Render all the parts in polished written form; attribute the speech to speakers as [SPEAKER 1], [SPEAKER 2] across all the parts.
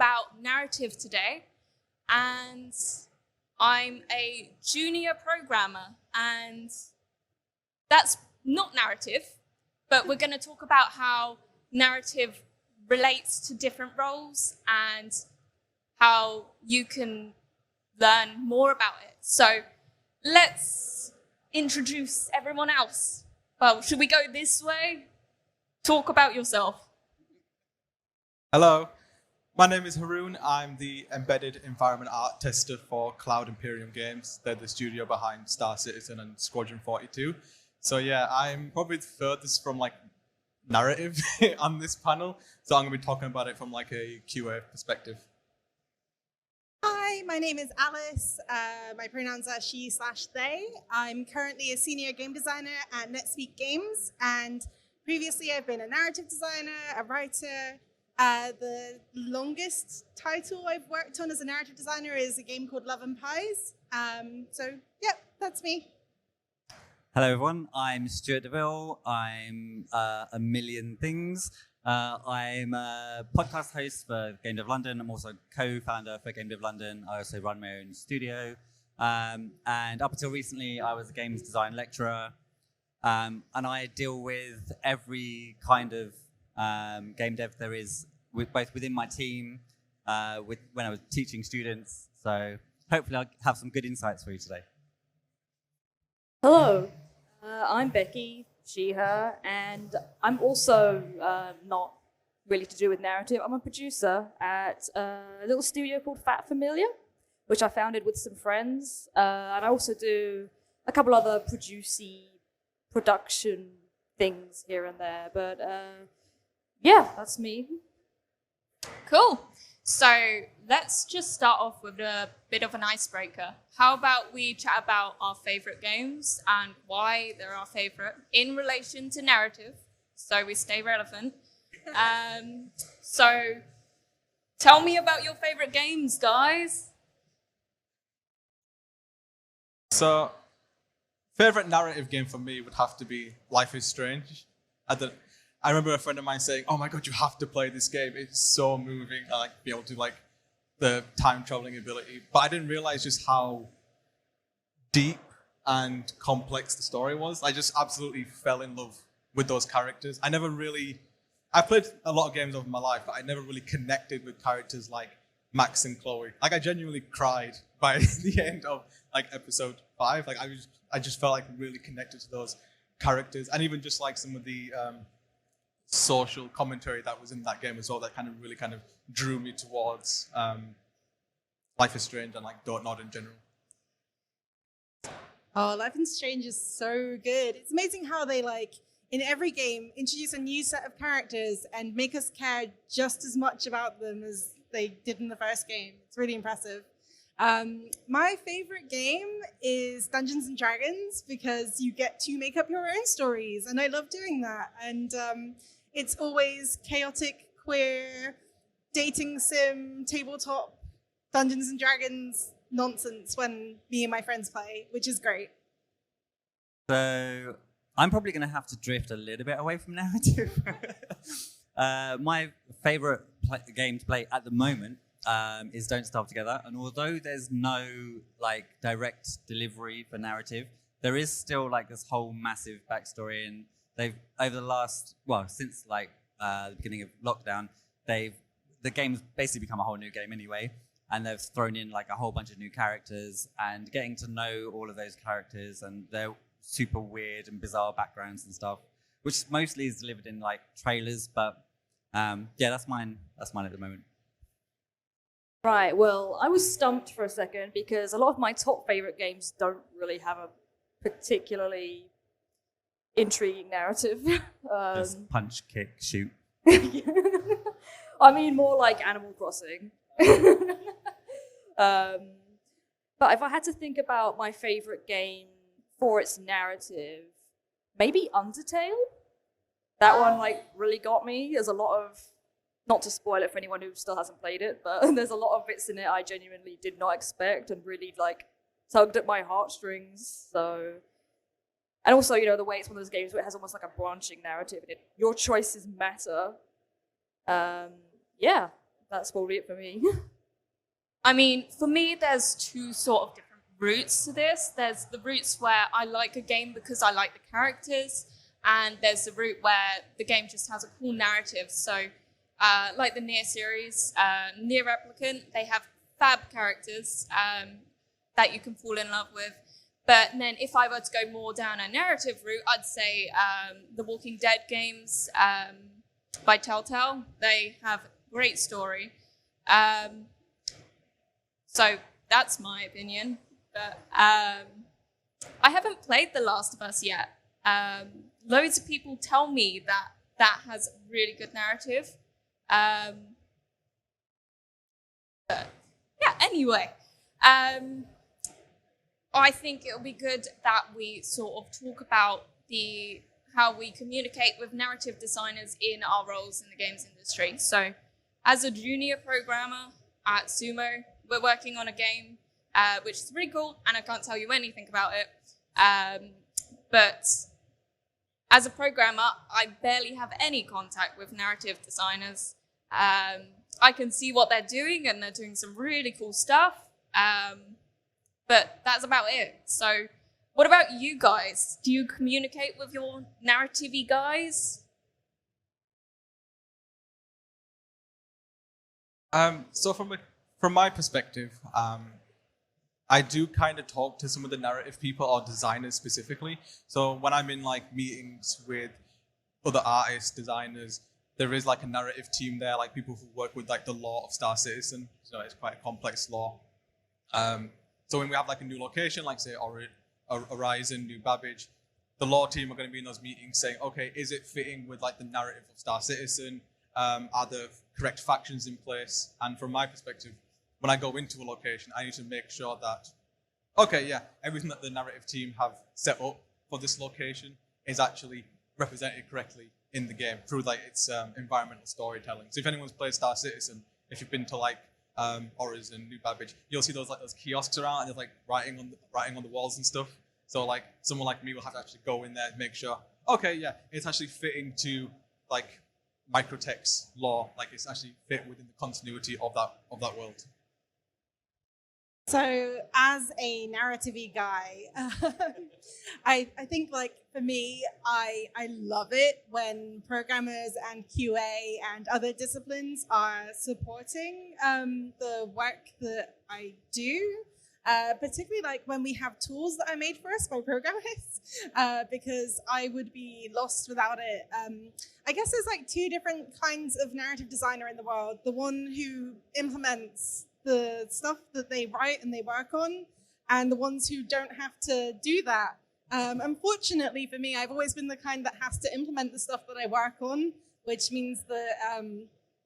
[SPEAKER 1] about narrative today. And I'm a junior programmer, and that's not narrative, but we're going to talk about how narrative relates to different roles and how you can learn more about it. So let's introduce everyone else. Well, should we go this way? Talk about yourself.
[SPEAKER 2] Hello, my name is Harun. I'm the embedded environment art tester for Cloud Imperium Games. They're the studio behind Star Citizen and Squadron 42. So yeah, I'm probably the furthest from like narrative on this panel. So I'm going to be talking about it from like a QA perspective.
[SPEAKER 3] Hi, my name is Alice. My pronouns are she/they. I'm currently a senior game designer at NetSpeak Games, and previously I've been a narrative designer, a writer. The longest title I've worked on as a narrative designer is a game called Love and Pies. So yeah, that's me.
[SPEAKER 4] Hello everyone, I'm Stuart De Ville. I'm a million things. I'm a podcast host for Game Dev London. I'm also co-founder for Game Dev London. I also run my own studio. And up until recently, I was a games design lecturer. And I deal with every kind of game dev there is, both within my team, when I was teaching students. So hopefully I'll have some good insights for you today.
[SPEAKER 5] Hello, I'm Becky, she, her, and I'm also not really to do with narrative. I'm a producer at a little studio called Fat Familiar, which I founded with some friends. And I also do a couple other production things here and there. But yeah, that's me.
[SPEAKER 1] Cool. So let's just start off with a bit of an icebreaker. How about we chat about our favorite games and why they're our favorite in relation to narrative, so we stay relevant. So tell me about your favorite games, guys.
[SPEAKER 2] So, favorite narrative game for me would have to be Life is Strange. I remember a friend of mine saying, "Oh my god, you have to play this game. It's so moving. I like be able to like the time traveling ability." But I didn't realize just how deep and complex the story was. I just absolutely fell in love with those characters. I played a lot of games over my life, but I never really connected with characters like Max and Chloe. Like I genuinely cried by the end of like episode 5. Like I just felt like really connected to those characters, and even just like some of the social commentary that was in that game as well, that kind of drew me towards Life is Strange and like Don't Nod in general.
[SPEAKER 3] Oh, Life is Strange is so good. It's amazing how they like in every game introduce a new set of characters and make us care just as much about them as they did in the first game. It's really impressive. My favorite game is Dungeons and Dragons because you get to make up your own stories, and I love doing that. And it's always chaotic, queer, dating sim, tabletop, Dungeons and Dragons nonsense when me and my friends play, which is great.
[SPEAKER 4] So I'm probably going to have to drift a little bit away from narrative. My favorite game to play at the moment is Don't Starve Together. And although there's no like direct delivery for narrative, there is still like this whole massive backstory, and they've since like the beginning of lockdown, the game's basically become a whole new game anyway, and they've thrown in like a whole bunch of new characters, and getting to know all of those characters and their super weird and bizarre backgrounds and stuff, which mostly is delivered in like trailers, but yeah, that's mine at the moment.
[SPEAKER 5] Right, well, I was stumped for a second because a lot of my top favorite games don't really have a particularly intriguing narrative.
[SPEAKER 4] Just punch, kick, shoot.
[SPEAKER 5] I mean, more like Animal Crossing. But if I had to think about my favorite game for its narrative, maybe Undertale. That one like really got me. There's a lot of, not to spoil it for anyone who still hasn't played it, but there's a lot of bits in it I genuinely did not expect and really like tugged at my heartstrings. So, and also, you know, the way it's one of those games where it has almost like a branching narrative and your choices matter. Yeah, that's probably it for me.
[SPEAKER 1] I mean, for me, there's two sort of different routes to this. There's the routes where I like a game because I like the characters, and there's the route where the game just has a cool narrative. So, like the Nier series, Nier Replicant, they have fab characters that you can fall in love with. But then if I were to go more down a narrative route, I'd say the Walking Dead games by Telltale. They have great story. So that's my opinion. But I haven't played The Last of Us yet. Loads of people tell me that that has a really good narrative. But yeah, anyway. I think it'll be good that we sort of talk about how we communicate with narrative designers in our roles in the games industry. So as a junior programmer at Sumo, we're working on a game which is really cool, and I can't tell you anything about it. But as a programmer, I barely have any contact with narrative designers. I can see what they're doing, and they're doing some really cool stuff. But that's about it. So what about you guys? Do you communicate with your narrative-y guys?
[SPEAKER 2] So from my perspective, I do kind of talk to some of the narrative people or designers specifically. So when I'm in like meetings with other artists, designers, there is like a narrative team there, like people who work with like the lore of Star Citizen. So it's quite a complex lore. So when we have like a new location, like say Horizon, New Babbage, the lore team are going to be in those meetings saying, okay, is it fitting with like the narrative of Star Citizen? Are the correct factions in place? And from my perspective, when I go into a location, I need to make sure that, okay, yeah, everything that the narrative team have set up for this location is actually represented correctly in the game through like its environmental storytelling. So if anyone's played Star Citizen, if you've been to like Horizon, New Babbage, you'll see those kiosks around, and there's like writing on the walls and stuff. So like someone like me will have to actually go in there and make sure, okay, yeah, it's actually fitting to like Microtech's lore, like it's actually fit within the continuity of that world.
[SPEAKER 3] So as a narrative-y guy, I think like for me, I love it when programmers and QA and other disciplines are supporting the work that I do, particularly like when we have tools that are made for us by programmers, because I would be lost without it. I guess there's like two different kinds of narrative designer in the world. The one who implements the stuff that they write and they work on, and the ones who don't have to do that. Unfortunately for me, I've always been the kind that has to implement the stuff that I work on, which means that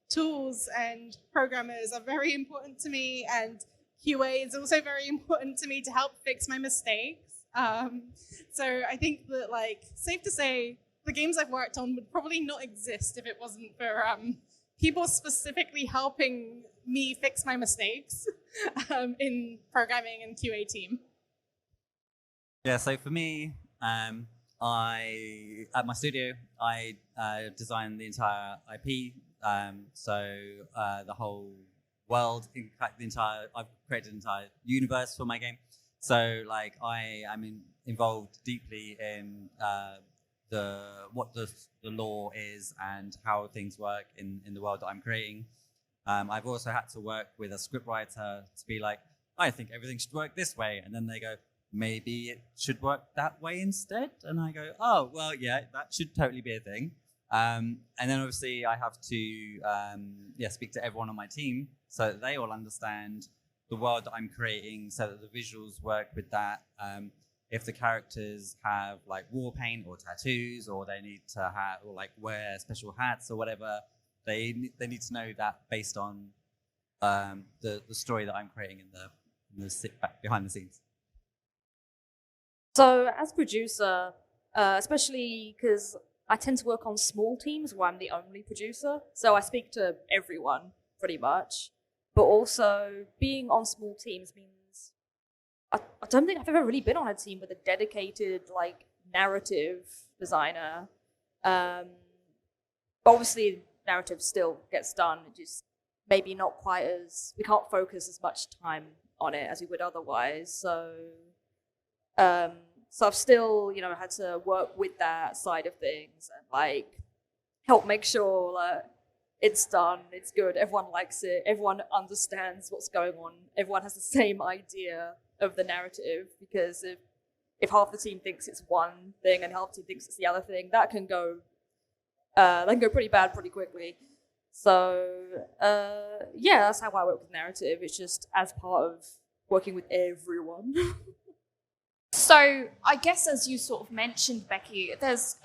[SPEAKER 3] tools and programmers are very important to me, and QA is also very important to me to help fix my mistakes. So I think that, like, safe to say, the games I've worked on would probably not exist if it wasn't for people specifically helping me fix my mistakes in programming and QA team.
[SPEAKER 4] Yeah, so for me, at my studio, I design the entire IP. So the whole world, in fact, I've created an entire universe for my game. So like I am involved deeply in what the lore is and how things work in the world that I'm creating. I've also had to work with a scriptwriter to be like, I think everything should work this way, and then they go, maybe it should work that way instead, and I go, oh well, yeah, that should totally be a thing. And then obviously I have to speak to everyone on my team so that they all understand the world that I'm creating, so that the visuals work with that. If the characters have like war paint or tattoos, or they need to have or like wear special hats or whatever, they need to know that based on the story that I'm creating in the sit back behind the scenes.
[SPEAKER 5] So as producer, especially because I tend to work on small teams where I'm the only producer, so I speak to everyone pretty much. But also being on small teams means I don't think I've ever really been on a team with a dedicated like narrative designer. But obviously narrative still gets done. It just maybe not quite as, we can't focus as much time on it as we would otherwise. So I've still, had to work with that side of things and like help make sure that it's done, it's good, everyone likes it, everyone understands what's going on, everyone has the same idea of the narrative, because if half the team thinks it's one thing and half the team thinks it's the other thing, that can go pretty bad pretty quickly. So that's how I work with narrative. It's just as part of working with everyone.
[SPEAKER 1] So I guess, as you sort of mentioned, Becky, there's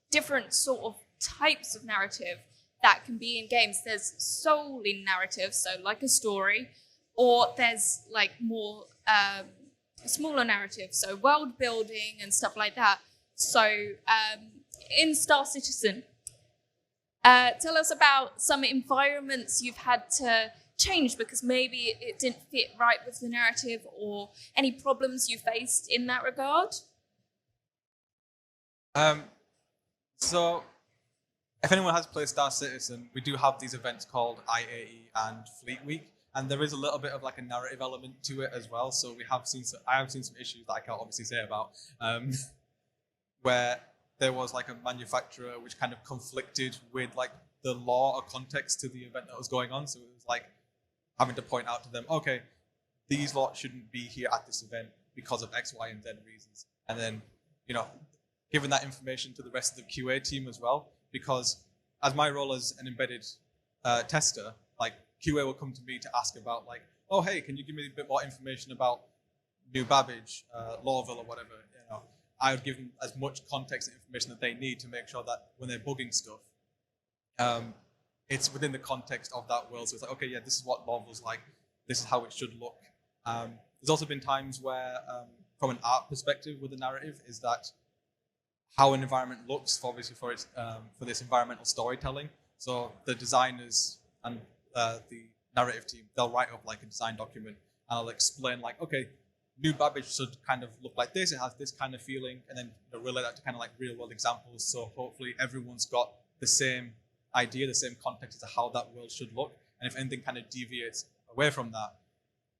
[SPEAKER 1] different sort of types of narrative that can be in games. There's solely narrative, so like a story, or there's like more smaller narrative, so world building and stuff like that. So in Star Citizen, tell us about some environments you've had to change because maybe it didn't fit right with the narrative, or any problems you faced in that regard.
[SPEAKER 2] So if anyone has played Star Citizen, we do have these events called IAE and Fleet Week, and there is a little bit of like a narrative element to it as well. So I have seen some issues that I can't obviously say about, where there was like a manufacturer which kind of conflicted with like the law or context to the event that was going on. So it was like having to point out to them, okay, these lots shouldn't be here at this event because of X, Y, and Z reasons. And then, giving that information to the rest of the QA team as well, because as my role as an embedded tester, like QA will come to me to ask about like, oh, hey, can you give me a bit more information about New Babbage, Lawville or whatever, I would give them as much context and information that they need to make sure that when they're bugging stuff, it's within the context of that world. So it's like, okay, yeah, this is what Lawville's like. This is how it should look. There's also been times where, from an art perspective with the narrative, is that how an environment looks, obviously for this environmental storytelling. So the designers and the narrative team, they'll write up like a design document and I'll explain like, okay, New Babbage should kind of look like this. It has this kind of feeling, and then relate that to kind of like real world examples. So hopefully everyone's got the same idea, the same context as to how that world should look. And if anything kind of deviates away from that,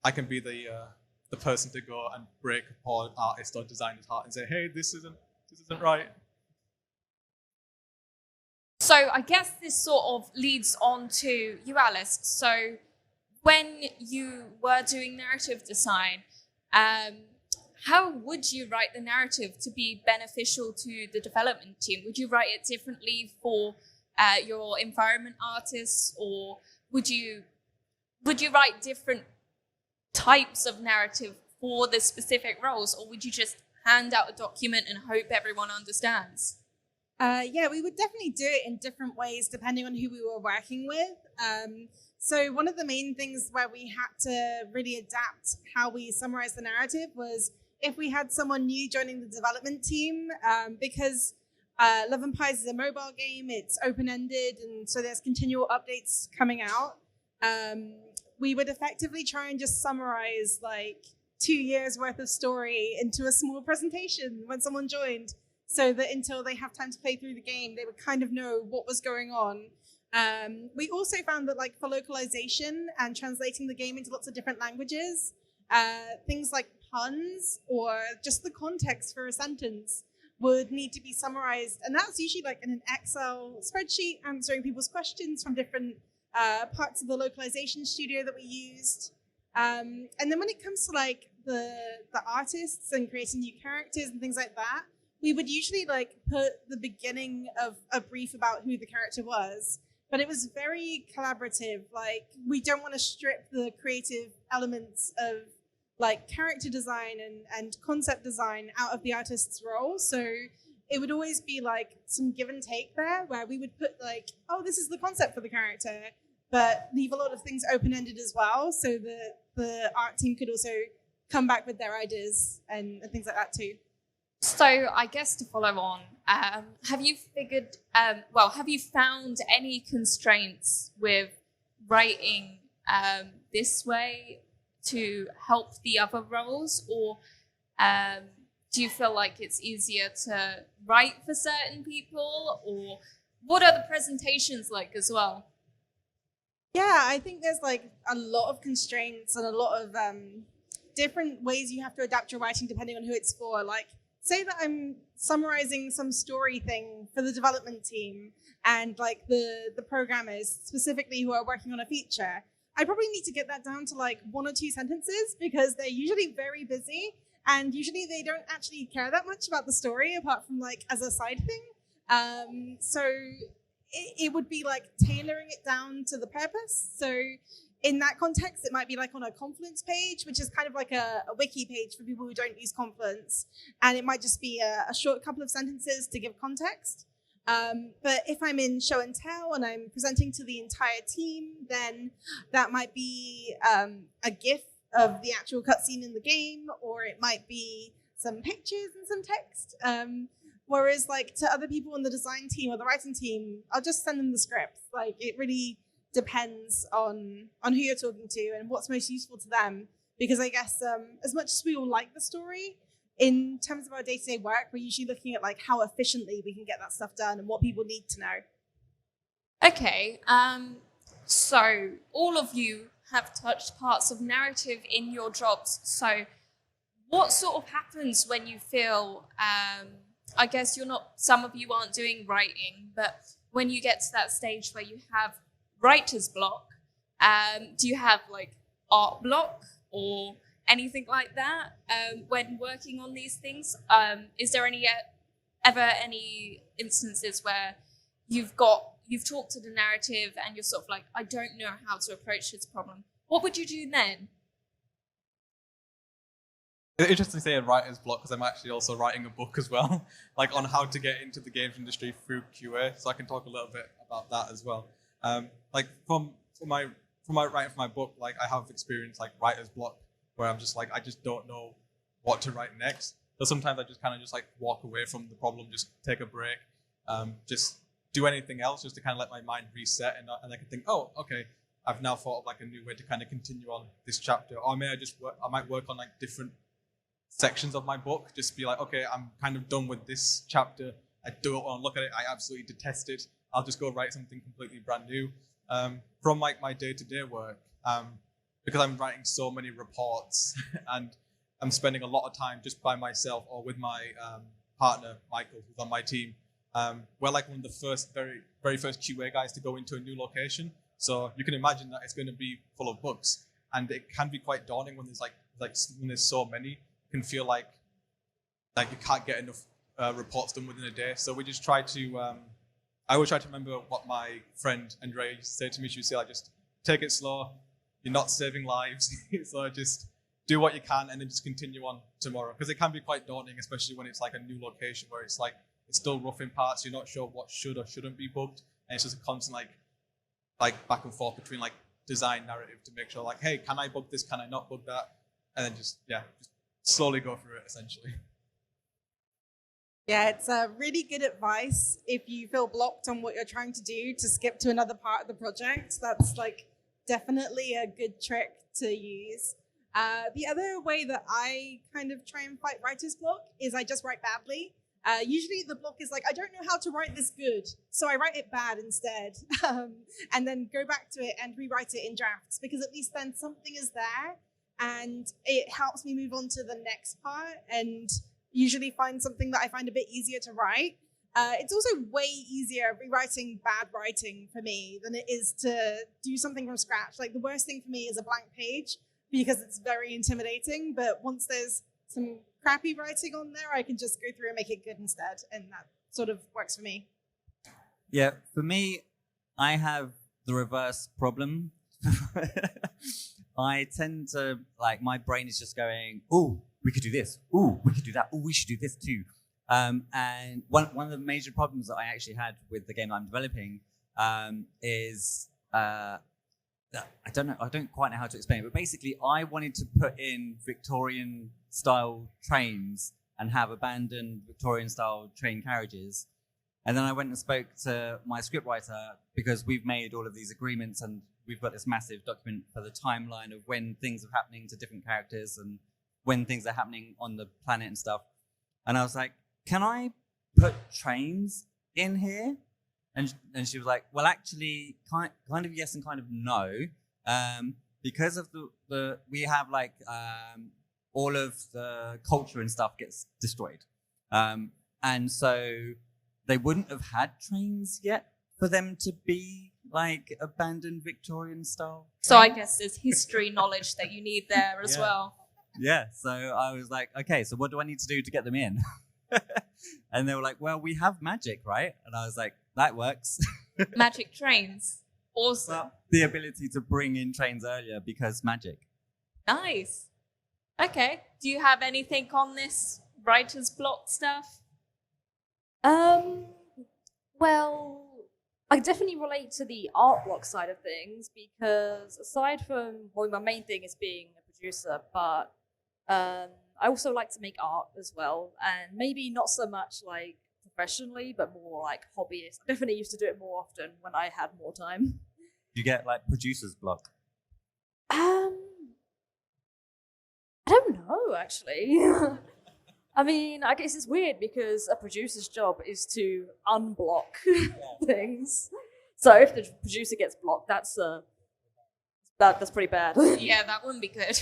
[SPEAKER 2] I can be the person to go and break a poor artist or designer's heart and say, hey, this isn't right.
[SPEAKER 1] So I guess this sort of leads on to you, Alice. So when you were doing narrative design, how would you write the narrative to be beneficial to the development team? Would you write it differently for your environment artists, or would you write different types of narrative for the specific roles, or would you just hand out a document and hope everyone understands?
[SPEAKER 3] We would definitely do it in different ways depending on who we were working with. So one of the main things where we had to really adapt how we summarize the narrative was if we had someone new joining the development team, because Love and Pies is a mobile game, it's open-ended, and so there's continual updates coming out. We would effectively try and just summarize like 2 years worth of story into a small presentation when someone joined, so that until they have time to play through the game, they would kind of know what was going on. We also found that like for localization and translating the game into lots of different languages, things like puns or just the context for a sentence would need to be summarized. And that's usually like in an Excel spreadsheet answering people's questions from different parts of the localization studio that we used. And then when it comes to like the artists and creating new characters and things like that, we would usually like put the beginning of a brief about who the character was. But it was very collaborative. Like, we don't want to strip the creative elements of like character design and concept design out of the artist's role. So it would always be like some give and take there, where we would put like, oh, this is the concept for the character, but leave a lot of things open-ended as well, so that the art team could also come back with their ideas and things like that too.
[SPEAKER 1] So I guess to follow on, have you found any constraints with writing this way to help the other roles, or do you feel like it's easier to write for certain people, or what are the presentations like as well?
[SPEAKER 3] Yeah, I think there's like a lot of constraints and a lot of different ways you have to adapt your writing depending on who it's for. Like, say that I'm summarizing some story thing for the development team and like the programmers specifically who are working on a feature. I probably need to get that down to like 1 or 2 sentences because they're usually very busy and usually they don't actually care that much about the story apart from like as a side thing. So it would be like tailoring it down to the purpose. So in that context, it might be like on a Confluence page, which is kind of like a wiki page for people who don't use Confluence. And it might just be a short couple of sentences to give context. But if I'm in show and tell and I'm presenting to the entire team, then that might be a GIF of the actual cutscene in the game, or it might be some pictures and some text. Whereas like to other people in the design team or the writing team, I'll just send them the script. Like it really depends on who you're talking to and what's most useful to them. Because I guess as much as we all like the story, in terms of our day-to-day work, we're usually looking at like how efficiently we can get that stuff done and what people need to know.
[SPEAKER 1] Okay, so all of you have touched parts of narrative in your jobs. So what sort of happens when you feel, I guess some of you aren't doing writing, but when you get to that stage where you have writer's block, do you have like art block or anything like that when working on these things? Is there ever any instances where you've talked to the narrative and you're sort of like, I don't know how to approach this problem? What would you do then?
[SPEAKER 2] It's interesting to say a writer's block because I'm actually also writing a book as well, like on how to get into the games industry through QA. So I can talk a little bit about that as well. Like for my writing for my book, like I have experienced like writer's block where I'm just like, I just don't know what to write next. So sometimes I just kind of just like walk away from the problem, just take a break, just do anything else just to kind of let my mind reset and I can think, oh, okay, I've now thought of like a new way to kind of continue on this chapter. Or I might work on like different sections of my book, just be like, okay, I'm kind of done with this chapter. I don't want to look at it. I absolutely detest it. I'll just go write something completely brand new. From like my day-to-day work, because I'm writing so many reports and I'm spending a lot of time just by myself or with my partner, Michael, who's on my team. We're like one of the very first QA guys to go into a new location. So you can imagine that it's going to be full of bugs. And it can be quite daunting when when there's so many. It can feel like you can't get enough reports done within a day. So we just try to, I always try to remember what my friend Andrea used to say to me. She would say, like, just take it slow. You're not saving lives. So just do what you can and then just continue on tomorrow. Because it can be quite daunting, especially when it's like a new location where it's like, it's still rough in parts. You're not sure what should or shouldn't be bugged. And it's just a constant like back and forth between like design narrative to make sure like, hey, can I bug this? Can I not bug that? And then just slowly go through it essentially.
[SPEAKER 3] Yeah, it's really good advice if you feel blocked on what you're trying to do to skip to another part of the project. That's like definitely a good trick to use. The other way that I kind of try and fight writer's block is I just write badly. Usually the block is like, I don't know how to write this good, so I write it bad instead, and then go back to it and rewrite it in drafts, because at least then something is there and it helps me move on to the next part and usually find something that I find a bit easier to write. It's also way easier rewriting bad writing for me than it is to do something from scratch. Like the worst thing for me is a blank page because it's very intimidating, but once there's some crappy writing on there, I can just go through and make it good instead, and that sort of works for me.
[SPEAKER 4] Yeah, for me, I have the reverse problem. I tend to, like, my brain is just going, oh, we could do this. Oh, we could do that. Oh, we should do this too. And one of the major problems that I actually had with the game I'm developing is I don't quite know how to explain it, but basically I wanted to put in Victorian style trains and have abandoned Victorian style train carriages. And then I went and spoke to my scriptwriter because we've made all of these agreements and we've got this massive document for the timeline of when things are happening to different characters and when things are happening on the planet and stuff. And I was like, can I put trains in here? And she was like, well, actually, kind of yes and kind of no, because of the we have like all of the culture and stuff gets destroyed, and so they wouldn't have had trains yet for them to be like abandoned Victorian style.
[SPEAKER 1] So I guess there's history knowledge that you need there as well.
[SPEAKER 4] Yeah, so I was like, okay, so what do I need to do to get them in? And they were like, well, we have magic, right? And I was like, that works.
[SPEAKER 1] Magic trains. Awesome.
[SPEAKER 4] Well, the ability to bring in trains earlier because magic.
[SPEAKER 1] Nice. Okay. Do you have anything on this writer's block stuff?
[SPEAKER 5] Well, I definitely relate to the art block side of things because aside from, well, my main thing is being a producer, but I also like to make art as well, and maybe not so much like professionally, but more like hobbyist. I definitely used to do it more often when I had more time.
[SPEAKER 4] You get like producer's block.
[SPEAKER 5] I don't know, actually. I mean, I guess it's weird because a producer's job is to unblock things. So if the producer gets blocked, that's pretty bad.
[SPEAKER 1] Yeah, that wouldn't be good.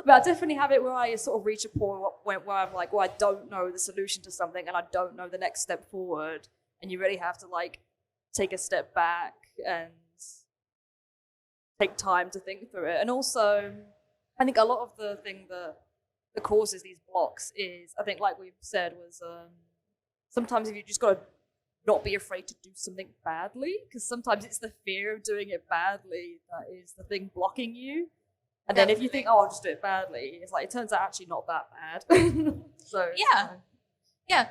[SPEAKER 5] But I definitely have it where I sort of reach a point where I'm like, well, I don't know the solution to something and I don't know the next step forward. And you really have to like take a step back and take time to think through it. And also, I think a lot of the thing that causes these blocks is, I think like we've said, was sometimes if you just got to not be afraid to do something badly, because sometimes it's the fear of doing it badly that is the thing blocking you. And then if you think, oh, I'll just do it badly, it's like, it turns out actually not that bad. So
[SPEAKER 1] yeah.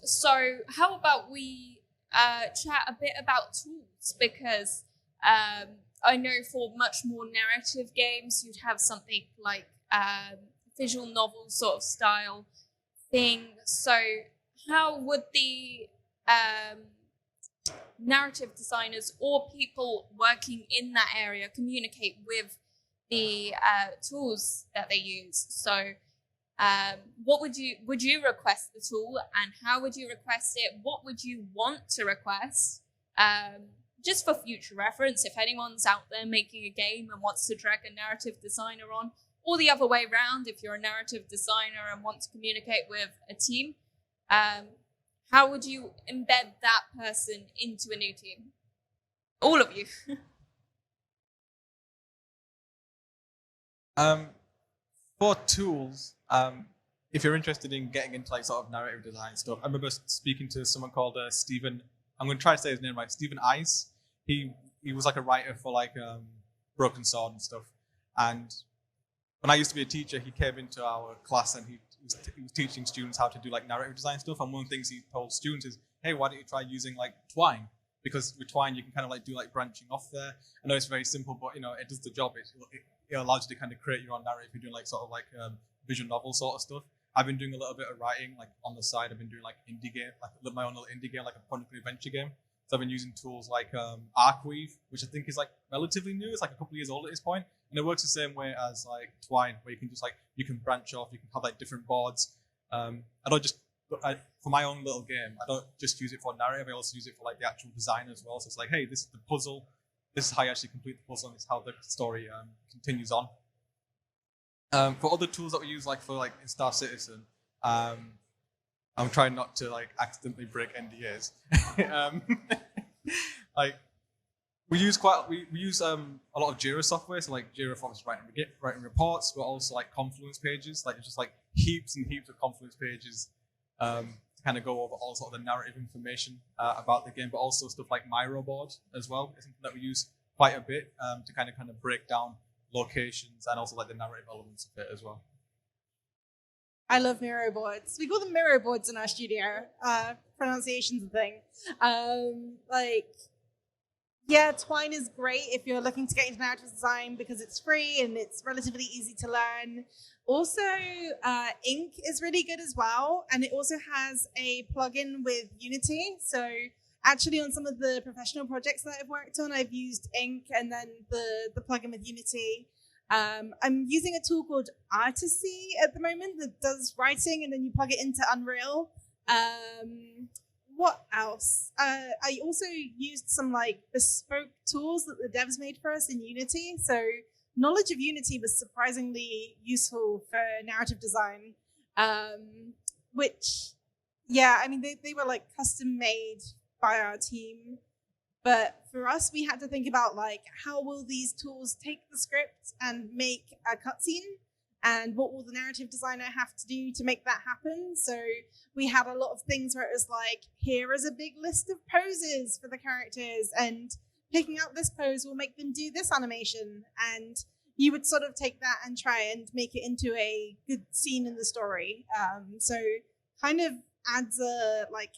[SPEAKER 1] So how about we chat a bit about tools, because I know for much more narrative games, you'd have something like visual novel sort of style thing. So how would the narrative designers or people working in that area communicate with the tools that they use? So what would you request the tool, and how would you request it? What would you want to request? Just for future reference, if anyone's out there making a game and wants to drag a narrative designer on, or the other way around, if you're a narrative designer and want to communicate with a team, how would you embed that person into a new team? All of you.
[SPEAKER 2] For tools, if you're interested in getting into like sort of narrative design stuff, I remember speaking to someone called Stephen. I'm going to try to say his name right. Stephen Ice. He was like a writer for like Broken Sword and stuff. And when I used to be a teacher, he came into our class and he was teaching students how to do like narrative design stuff. And one of the things he told students is, hey, why don't you try using like Twine? Because with Twine, you can kind of like do like branching off there. I know it's very simple, but you know, it does the job. It allows you to kind of create your own narrative. You're doing like sort of like visual novel sort of stuff. I've been doing a little bit of writing like on the side. I've been doing like indie game, like my own little indie game, like a point and click adventure game. So I've been using tools like Arcweave, which I think is like relatively new. It's like a couple of years old at this point, and it works the same way as like Twine, where you can just like you can branch off, you can have like different boards. I don't just for my own little game. I don't just use it for narrative. I also use it for like the actual design as well. So it's like, hey, this is the puzzle. This is how you actually complete the puzzle, and this is how the story continues on. For other tools that we use, like for like in Star Citizen, I'm trying not to like accidentally break NDAs. Like we use a lot of Jira software, so like Jira for writing reports, but also like Confluence pages, like just like heaps and heaps of Confluence pages to kind of go over all sort of the narrative information about the game, but also stuff like MyroBoard as well. It's something that we use quite a bit to kind of break down locations and also like the narrative elements of it as well.
[SPEAKER 3] I love mirror boards. We call them mirror boards in our studio. Pronunciation's a thing. Twine is great if you're looking to get into narrative design because it's free and it's relatively easy to learn. Also, Ink is really good as well, and it also has a plugin with Unity. So actually on some of the professional projects that I've worked on, I've used Ink and then the plugin with Unity. I'm using a tool called Artisy at the moment that does writing, and then you plug it into Unreal. What else? I also used some like bespoke tools that the devs made for us in Unity. So knowledge of Unity was surprisingly useful for narrative design, which, yeah, I mean, they were like custom made by our team. But for us, we had to think about like, how will these tools take the script and make a cutscene? And what will the narrative designer have to do to make that happen? So we had a lot of things where it was like, here is a big list of poses for the characters, and picking out this pose will make them do this animation. And you would sort of take that and try and make it into a good scene in the story. So kind of adds a like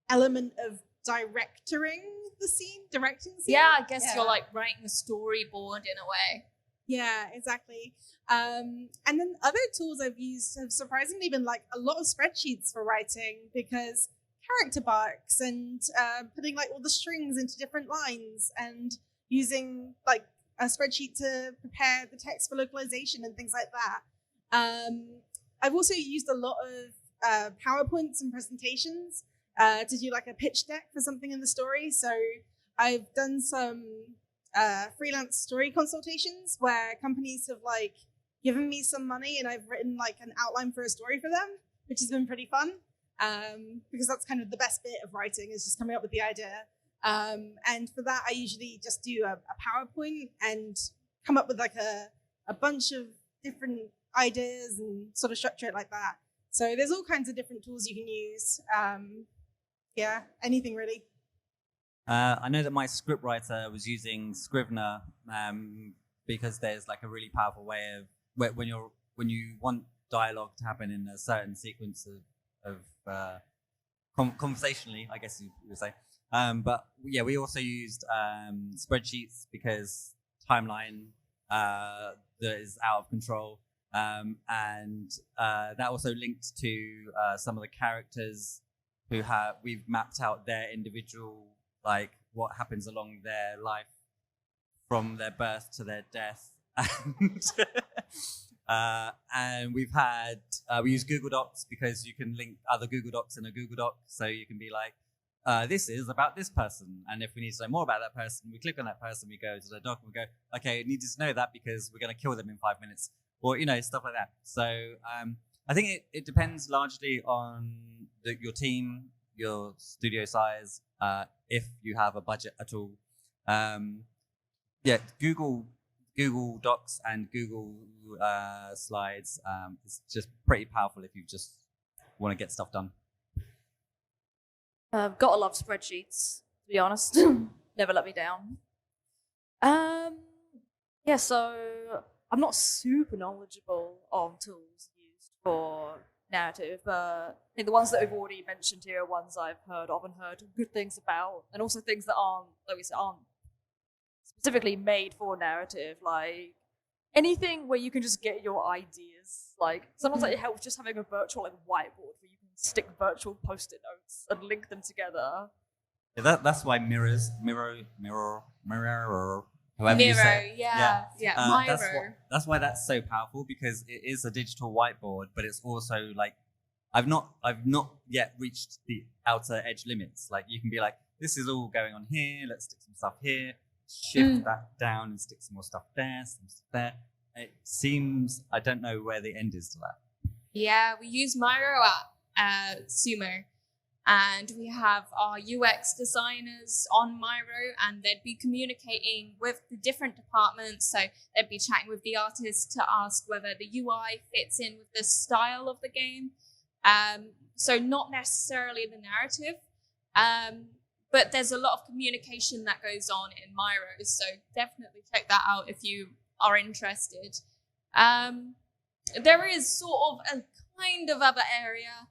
[SPEAKER 3] element of directing the scene.
[SPEAKER 1] Yeah, I guess you're like writing a storyboard in a way.
[SPEAKER 3] Yeah, exactly. And then other tools I've used have surprisingly been like a lot of spreadsheets for writing, because character arcs and putting like all the strings into different lines and using like a spreadsheet to prepare the text for localization and things like that. I've also used a lot of PowerPoints and presentations to do like a pitch deck for something in the story. So I've done some freelance story consultations where companies have like given me some money and I've written like an outline for a story for them, which has been pretty fun, because that's kind of the best bit of writing, is just coming up with the idea. And for that, I usually just do a PowerPoint and come up with like a bunch of different ideas and sort of structure it like that. So there's all kinds of different tools you can use. Yeah, anything really.
[SPEAKER 4] I know that my scriptwriter was using Scrivener because there's like a really powerful way of when you want dialogue to happen in a certain sequence of conversationally, I guess you would say. But yeah, we also used spreadsheets because timeline that is out of control, and that also linked to some of the characters who we've mapped out their individual, like what happens along their life from their birth to their death. And we've had, we use Google Docs because you can link other Google Docs in a Google Doc. So you can be like, this is about this person. And if we need to know more about that person, we click on that person, we go to the doc and we go, okay, you need to know that because we're going to kill them in 5 minutes, or, you know, stuff like that. So I think it depends largely on your team, your studio size, if you have a budget at all. Yeah, Google Docs and Google Slides is just pretty powerful if you just want to get stuff done.
[SPEAKER 5] Gotta love spreadsheets, to be honest. Never let me down. Yeah, so I'm not super knowledgeable on tools used for narrative, but I think the ones that we've already mentioned here are ones I've heard of and heard good things about, and also things that aren't, like we said, aren't specifically made for narrative, like anything where you can just get your ideas. Like sometimes it helps just having a virtual like whiteboard where you can stick virtual post-it notes and link them together.
[SPEAKER 4] Yeah, that's why Miro, however you say it.
[SPEAKER 1] Yeah, Miro.
[SPEAKER 4] That's why that's so powerful, because it is a digital whiteboard, but it's also like I've not yet reached the outer edge limits. Like you can be like, this is all going on here. Let's stick some stuff here. Shift that down and stick some more stuff there, some stuff there. It seems, I don't know where the end is to that.
[SPEAKER 1] Yeah, we use Miro at Sumo, and we have our UX designers on Miro, and they'd be communicating with the different departments. So they'd be chatting with the artists to ask whether the UI fits in with the style of the game. So not necessarily the narrative, but there's a lot of communication that goes on in Miro. So definitely check that out if you are interested. There is sort of a kind of other area,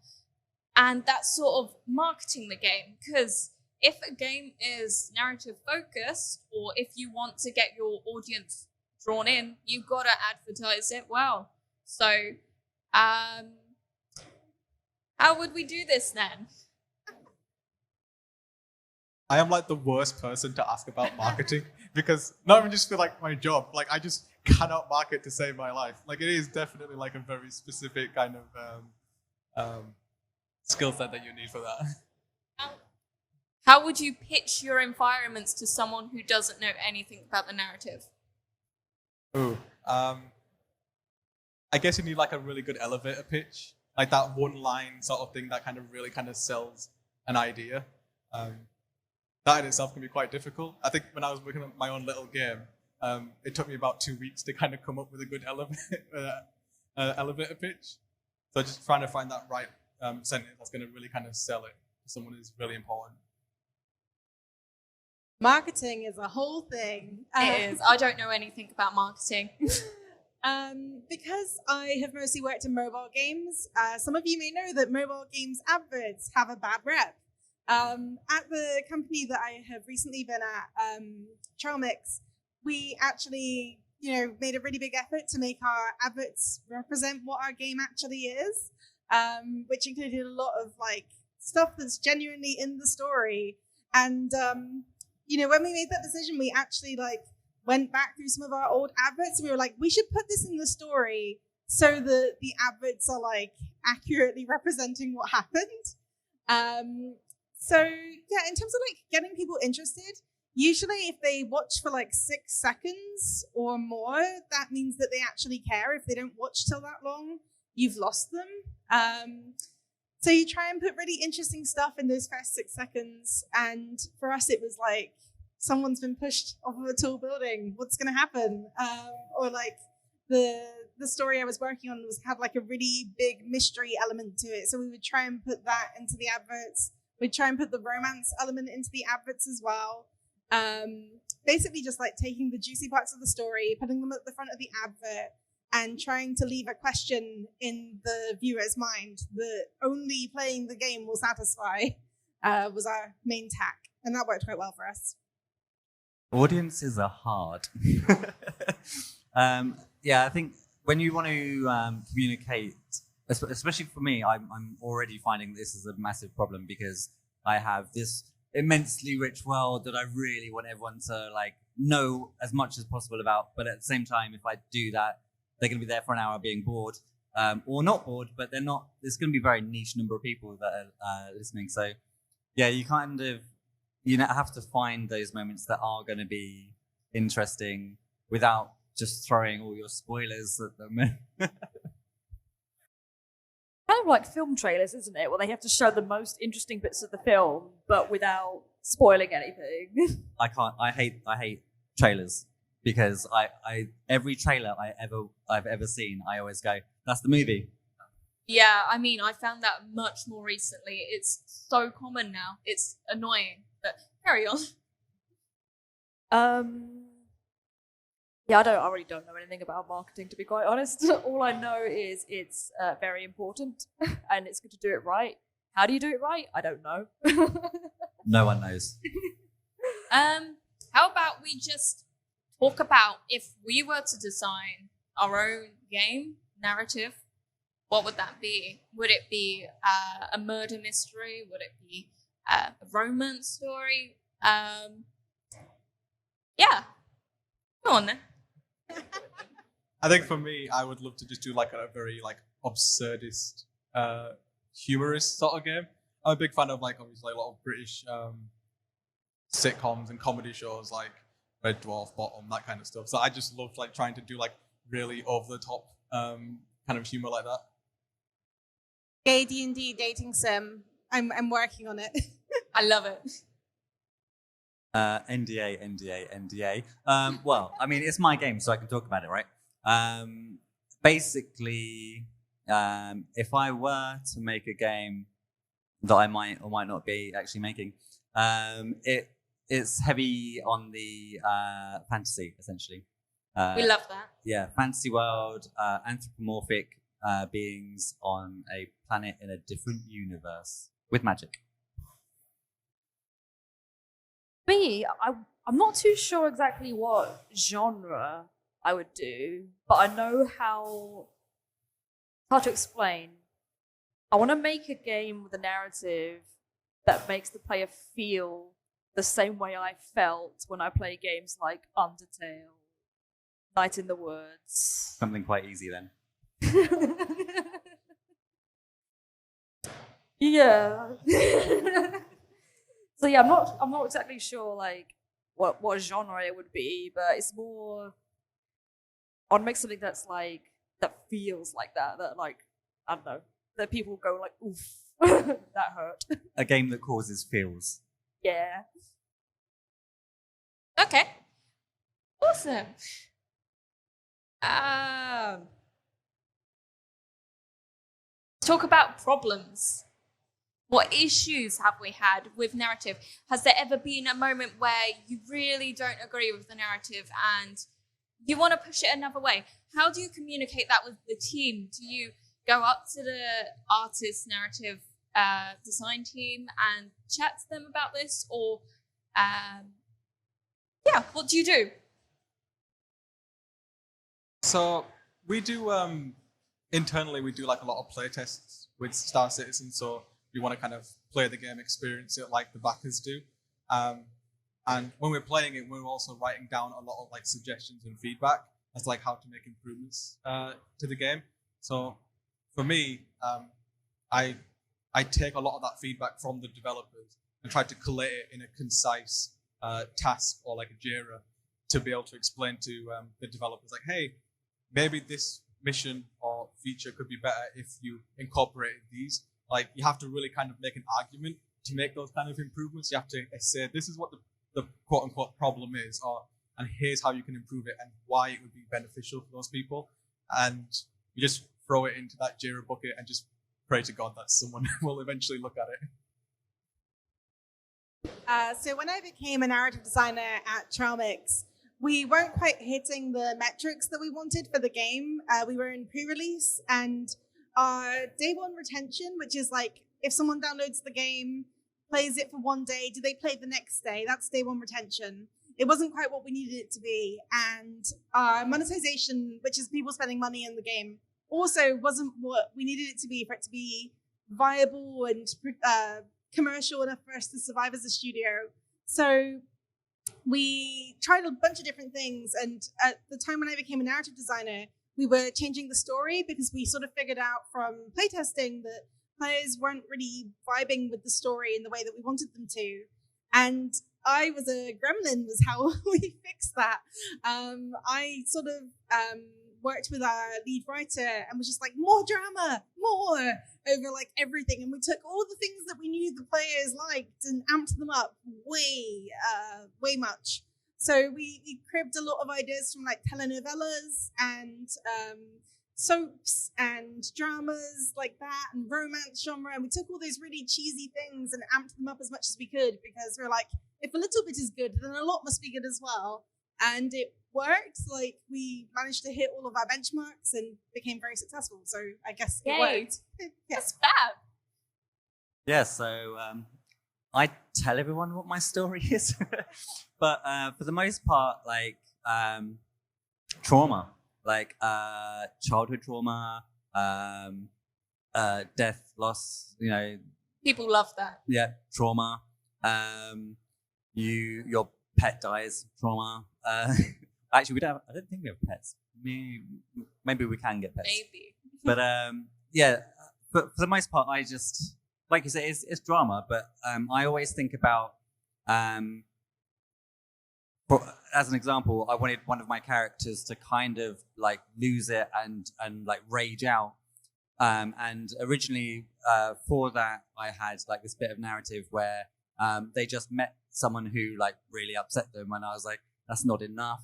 [SPEAKER 1] and that's sort of marketing the game, because if a game is narrative focused, or if you want to get your audience drawn in, you've got to advertise it well. So how would we do this then?
[SPEAKER 2] I am like the worst person to ask about marketing because not even just for like my job, like I just cannot market to save my life. Like it is definitely like a very specific kind of skill set that you need for that.
[SPEAKER 1] How would you pitch your environments to someone who doesn't know anything about the narrative?
[SPEAKER 2] Ooh, I guess you need like a really good elevator pitch, like that one line sort of thing that kind of really kind of sells an idea. That in itself can be quite difficult. I think when I was working on my own little game, it took me about 2 weeks to kind of come up with a good elevator pitch. So just trying to find that right sentence that's going to really kind of sell it to someone is really important.
[SPEAKER 3] Marketing is a whole thing.
[SPEAKER 1] It is. I don't know anything about marketing.
[SPEAKER 3] Because I have mostly worked in mobile games, some of you may know that mobile games adverts have a bad rep. At the company that I have recently been at, Trailmix, we actually, made a really big effort to make our adverts represent what our game actually is, which included a lot of like stuff that's genuinely in the story. And when we made that decision, we actually went back through some of our old adverts and we were like, we should put this in the story so that the adverts are accurately representing what happened. So yeah, in terms of getting people interested, usually if they watch for 6 seconds or more, that means that they actually care. If they don't watch till that long, you've lost them. So you try and put really interesting stuff in those first 6 seconds. And for us, it was someone's been pushed off of a tall building. What's going to happen? Or the story I was working on had a really big mystery element to it. So we would try and put that into the adverts. We'd try and put the romance element into the adverts as well. Basically just taking the juicy parts of the story, putting them at the front of the advert, and trying to leave a question in the viewer's mind that only playing the game will satisfy was our main tack. And that worked quite well for us.
[SPEAKER 4] Audiences are hard. I think when you want to communicate, especially for me, I'm already finding this is a massive problem because I have this immensely rich world that I really want everyone to know as much as possible about. But at the same time, if I do that, they're going to be there for an hour being bored, or not bored, but they're not. There's going to be a very niche number of people that are listening. So yeah, you have to find those moments that are going to be interesting without just throwing all your spoilers at them.
[SPEAKER 5] Kind of like film trailers, isn't it? Where they have to show the most interesting bits of the film, but without spoiling anything.
[SPEAKER 4] I hate trailers because I every trailer I've ever seen, I always go, that's the movie.
[SPEAKER 1] Yeah, I found that much more recently. It's so common now. It's annoying, but carry on.
[SPEAKER 5] Yeah, I really don't know anything about marketing, to be quite honest. All I know is it's very important and it's good to do it right. How do you do it right? I don't know.
[SPEAKER 4] No one knows.
[SPEAKER 1] How about we just talk about if we were to design our own game narrative, what would that be? Would it be a murder mystery? Would it be a romance story? Yeah. Go on then.
[SPEAKER 2] I think for me, I would love to just do a very absurdist, humorous sort of game. I'm a big fan of obviously a lot of British sitcoms and comedy shows like Red Dwarf, Bottom, that kind of stuff. So I just love trying to do really over the top kind of humor like that.
[SPEAKER 3] Gay D&D dating sim. I'm working on it.
[SPEAKER 1] I love it.
[SPEAKER 4] NDA. Well, it's my game, so I can talk about it, right? Basically, if I were to make a game that I might or might not be actually making, it's heavy on the fantasy, essentially.
[SPEAKER 1] We love that.
[SPEAKER 4] Yeah, fantasy world, anthropomorphic beings on a planet in a different universe with magic.
[SPEAKER 5] Me, I'm not too sure exactly what genre I would do, but I know how to explain. I want to make a game with a narrative that makes the player feel the same way I felt when I play games like Undertale, Night in the Woods.
[SPEAKER 4] Something quite easy then.
[SPEAKER 5] Yeah. So yeah, I'm not exactly sure like what genre it would be, but it's more I want to make something that's like that feels like that like I don't know, that people go like oof that hurt.
[SPEAKER 4] A game that causes feels.
[SPEAKER 5] Yeah.
[SPEAKER 1] Okay. Awesome. Talk about problems. What issues have we had with narrative? Has there ever been a moment where you really don't agree with the narrative and you want to push it another way? How do you communicate that with the team? Do you go up to the artist narrative design team and chat to them about this? Or, what do you do?
[SPEAKER 2] So we do internally. We do like a lot of play tests with Star Citizen. So we want to kind of play the game, experience it like the backers do. And when we're playing it, we're also writing down a lot of like suggestions and feedback as like how to make improvements to the game. So for me, I take a lot of that feedback from the developers and try to collate it in a concise task or like a JIRA to be able to explain to the developers like, hey, maybe this mission or feature could be better if you incorporated these. Like you have to really kind of make an argument to make those kind of improvements. You have to say this is what the quote unquote problem is, and here's how you can improve it and why it would be beneficial for those people. And you just throw it into that JIRA bucket and just pray to God that someone will eventually look at it.
[SPEAKER 3] So when I became a narrative designer at Trailmix, we weren't quite hitting the metrics that we wanted for the game. We were in pre-release, and our day one retention, which is like if someone downloads the game, plays it for one day, do they play the next day? That's day one retention. It wasn't quite what we needed it to be. And our monetization, which is people spending money in the game, also wasn't what we needed it to be for it to be viable and commercial enough for us to survive as a studio. So we tried a bunch of different things. And at the time when I became a narrative designer, we were changing the story because we sort of figured out from playtesting that players weren't really vibing with the story in the way that we wanted them to. And I was a gremlin was how we fixed that. I sort of worked with our lead writer and was just like, more drama, more, over like everything. And we took all the things that we knew the players liked and amped them up way much. So we cribbed a lot of ideas from like telenovelas and soaps and dramas like that and romance genre. And we took all those really cheesy things and amped them up as much as we could because we're like, if a little bit is good, then a lot must be good as well. And it worked. Like we managed to hit all of our benchmarks and became very successful. So I guess it worked.
[SPEAKER 1] That's fab.
[SPEAKER 4] Yeah, so I tell everyone what my story is. But for the most part, like trauma, like childhood trauma, death, loss, you know.
[SPEAKER 1] People love that.
[SPEAKER 4] Yeah, trauma. Your pet dies, trauma. Actually, I don't think we have pets. Maybe we can get pets.
[SPEAKER 1] Maybe.
[SPEAKER 4] But yeah, but for the most part, I just, like you say, it's drama. But I always think about, as an example, I wanted one of my characters to kind of like lose it and like rage out. And originally for that, I had like this bit of narrative where they just met someone who like really upset them, and I was like, that's not enough.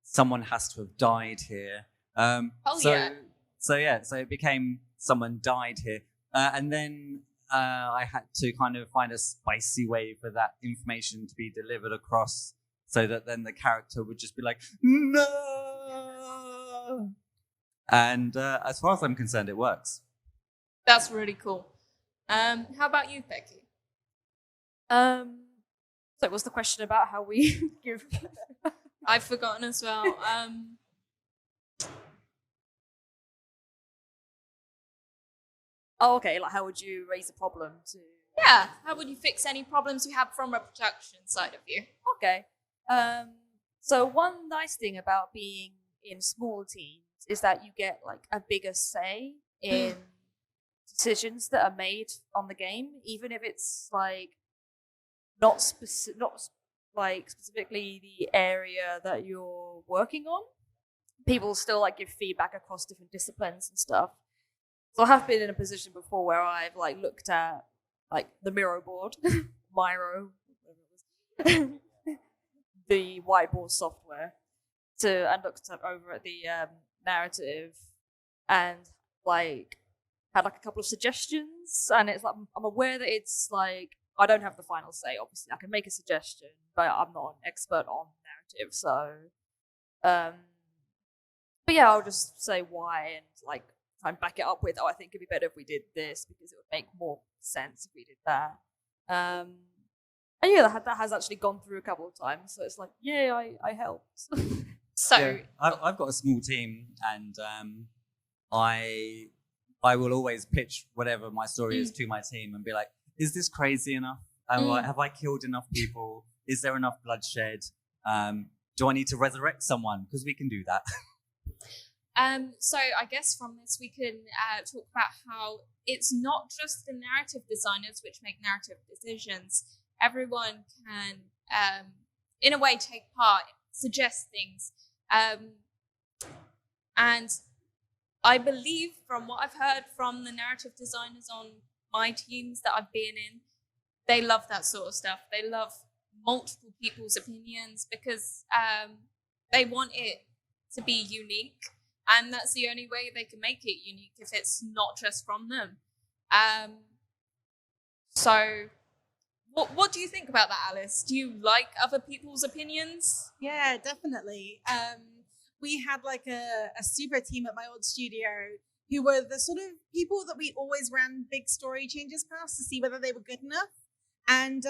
[SPEAKER 4] Someone has to have died here. So it became someone died here, and then I had to kind of find a spicy way for that information to be delivered across, so that then the character would just be like, no. And as far as I'm concerned, it works.
[SPEAKER 1] That's really cool. How about you, Becky?
[SPEAKER 5] So what's the question about how we give?
[SPEAKER 1] I've forgotten as well.
[SPEAKER 5] Oh, okay. Like, how would you raise a problem to?
[SPEAKER 1] Yeah. How would you fix any problems you have from a production side of you?
[SPEAKER 5] Okay. So one nice thing about being in small teams is that you get like a bigger say in decisions that are made on the game, even if it's like not like specifically the area that you're working on. People still like give feedback across different disciplines and stuff. So I have been in a position before where I've like looked at like the Miro board, Miro, whatever it was, the whiteboard software, and looked over at the narrative and like had like a couple of suggestions. And it's like I'm aware that it's like I don't have the final say. Obviously, I can make a suggestion, but I'm not an expert on narrative. So, but yeah, I'll just say why and like try and back it up with, I think it'd be better if we did this because it would make more sense if we did that. And yeah, that has actually gone through a couple of times. So it's like, yeah, I helped.
[SPEAKER 1] So
[SPEAKER 4] yeah, I've got a small team, and I will always pitch whatever my story is to my team and be like, is this crazy enough? Have I killed enough people? Is there enough bloodshed? Do I need to resurrect someone? Because we can do that.
[SPEAKER 1] So I guess from this we can talk about how it's not just the narrative designers which make narrative decisions. Everyone can, in a way, take part, suggest things. And I believe from what I've heard from the narrative designers on my teams that I've been in, they love that sort of stuff. They love multiple people's opinions because they want it to be unique. And that's the only way they can make it unique if it's not just from them. So what do you think about that, Alice? Do you like other people's opinions?
[SPEAKER 3] Yeah, definitely. We had like a super team at my old studio who were the sort of people that we always ran big story changes past to see whether they were good enough. And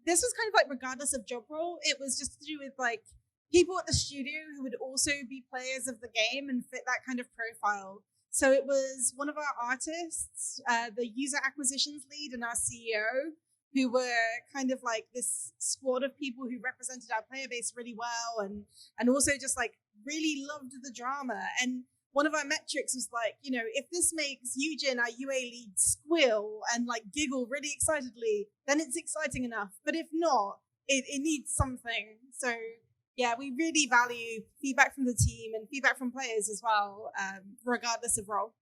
[SPEAKER 3] this was kind of like regardless of job role, it was just to do with like people at the studio who would also be players of the game and fit that kind of profile. So it was one of our artists, the user acquisitions lead, and our CEO, who were kind of like this squad of people who represented our player base really well and also just like really loved the drama. And one of our metrics was like, you know, if this makes Eugen, our UA lead, squeal and like giggle really excitedly, then it's exciting enough. But if not, it needs something. So yeah, we really value feedback from the team and feedback from players as well, regardless of role.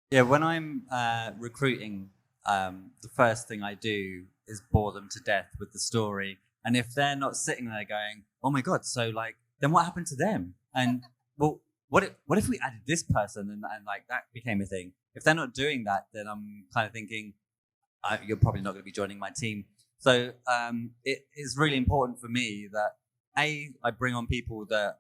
[SPEAKER 4] Yeah, when I'm recruiting, the first thing I do is bore them to death with the story. And if they're not sitting there going, oh my God, so like, then what happened to them? And well, what if we added this person and like that became a thing? If they're not doing that, then I'm kind of thinking, you're probably not going to be joining my team. So it is really important for me that I bring on people that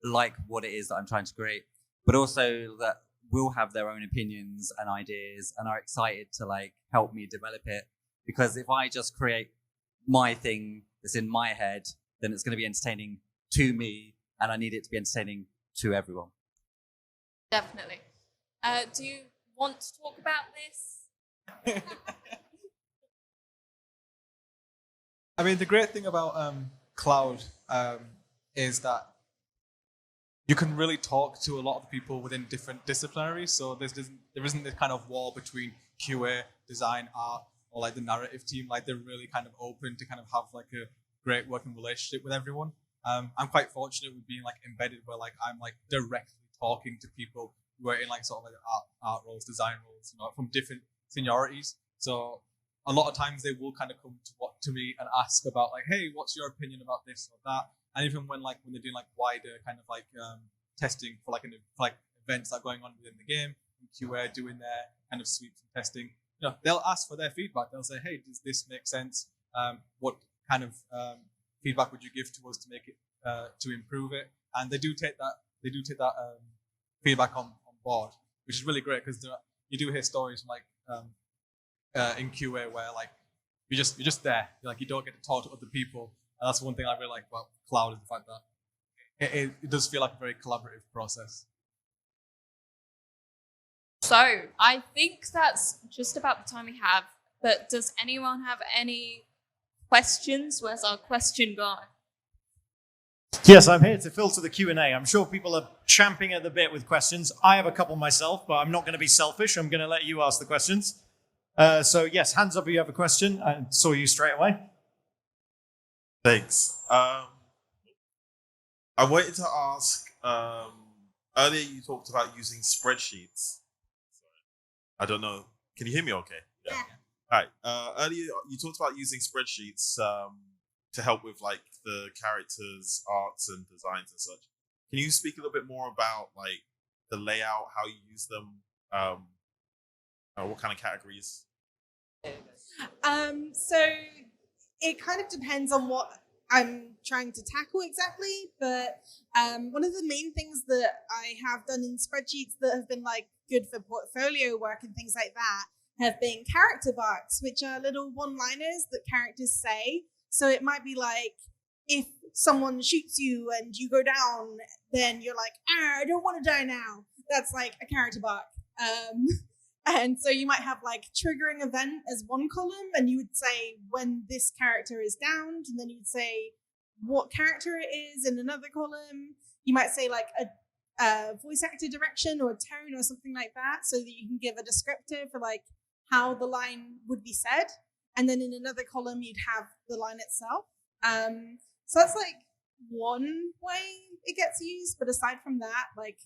[SPEAKER 4] like what it is that I'm trying to create, but also that will have their own opinions and ideas and are excited to like help me develop it. Because if I just create my thing that's in my head, then it's going to be entertaining to me, and I need it to be entertaining to everyone.
[SPEAKER 1] Definitely. Do you want to talk about this?
[SPEAKER 2] I mean, the great thing about Cloud is that you can really talk to a lot of people within different disciplinaries. So there isn't this kind of wall between QA, design, art, or like the narrative team. Like they're really kind of open to kind of have like a great working relationship with everyone. I'm quite fortunate with being like embedded where like I'm like directly talking to people who are in like sort of like art roles, design roles, you know, from different seniorities. So a lot of times they will kind of come to me and ask about like, hey, what's your opinion about this or that? And even when they're doing like wider kind of like testing for like events that are going on within the game, and QA doing their kind of sweeps and testing, you know, they'll ask for their feedback. They'll say, hey, does this make sense? What kind of feedback would you give to us to make it to improve it? And they do take that feedback on board, which is really great because you do hear stories from like in QA where like you're just there, like you don't get to talk to other people. And that's one thing I really like about Cloud is the fact that it does feel like a very collaborative process.
[SPEAKER 1] So I think that's just about the time we have. But does anyone have any questions? Where's our question gone?
[SPEAKER 6] Yes, I'm here to filter the Q&A. I'm sure people are champing at the bit with questions. I have a couple myself, but I'm not going to be selfish. I'm going to let you ask the questions. So yes, hands up if you have a question. I saw you straight away.
[SPEAKER 7] Thanks. I wanted to ask. Earlier, you talked about using spreadsheets. I don't know. Can you hear me? Okay.
[SPEAKER 3] Yeah.
[SPEAKER 7] All right. Earlier, you talked about using spreadsheets to help with like the characters' arts and designs and such. Can you speak a little bit more about like the layout, how you use them, what kind of categories?
[SPEAKER 3] So it kind of depends on what I'm trying to tackle exactly, but one of the main things that I have done in spreadsheets that have been like good for portfolio work and things like that have been character barks, which are little one-liners that characters say. So it might be like, if someone shoots you and you go down, then you're like, I don't want to die now. That's like a character bark. And so you might have like triggering event as one column, and you would say when this character is downed, and then you would say what character it is in another column. You might say like a voice actor direction or a tone or something like that, so that you can give a descriptor for like how the line would be said. And then in another column, you'd have the line itself. So that's like one way it gets used. But aside from that, like